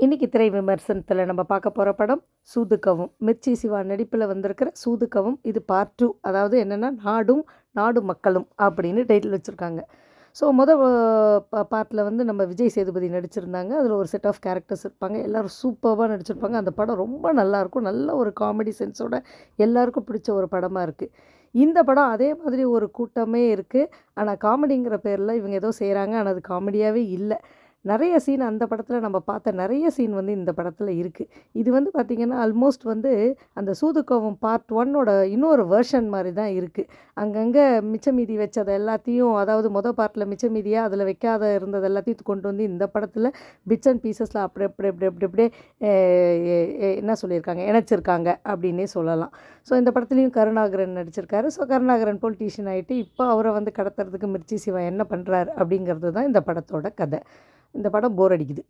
இன்றைக்கி திரை விமர்சனத்தில் நம்ம பார்க்க போகிற படம் சூதுகவும். மிர்ச்சி சிவா நடிப்பில் வந்திருக்கிற சூதுகவும். இது பார்ட் 2. அதாவது என்னென்னா நாடு மக்களும் அப்படின்னு டைட்டில் வச்சுருக்காங்க. ஸோ பார்ட்டில் வந்து நம்ம விஜய் சேதுபதி நடிச்சிருந்தாங்க. அதில் ஒரு செட் ஆஃப் கேரக்டர்ஸ் இருப்பாங்க. எல்லோரும் சூப்பராக நடிச்சிருப்பாங்க. அந்த படம் ரொம்ப நல்லாயிருக்கும். நல்ல ஒரு காமெடி சென்ஸோட எல்லாருக்கும் பிடிச்ச ஒரு படமாக இருக்குது. இந்த படம் அதே மாதிரி ஒரு கூட்டமே இருக்குது. ஆனால் காமெடிங்கிற பேரில் இவங்க ஏதோ செய்கிறாங்க. ஆனால் அது காமெடியாகவே இல்லை. நிறைய சீன் அந்த படத்தில் நம்ம பார்த்த நிறைய சீன் வந்து இந்த படத்தில் இருக்குது. இது வந்து பார்த்திங்கன்னா ஆல்மோஸ்ட் வந்து அந்த சூதுகோவம் பார்ட் 1ஓட இன்னொரு வெர்ஷன் மாதிரி தான் இருக்குது. அங்கங்கே மிச்ச மீதி வச்சதை எல்லாத்தையும், அதாவது பார்ட்டில் மிச்ச மீதியாக அதில் வைக்காத இருந்தது எல்லாத்தையும் கொண்டு வந்து இந்த படத்தில் பிட்ஸ் அண்ட் பீசஸில் அப்படியே என்ன சொல்லியிருக்காங்க, இணைச்சிருக்காங்க அப்படின்னே சொல்லலாம். ஸோ இந்த படத்துலேயும் கருணாகரன் நடிச்சிருக்காரு. ஸோ கருணாகரன் பொலிட்டீஷியன் ஆகிட்டு இப்போ அவரை வந்து கடத்துறதுக்கு மிர்ச்சி சிவா என்ன பண்ணுறாரு அப்படிங்கிறது தான் இந்த படத்தோட கதை. இந்த படம் போர் அடிக்குது.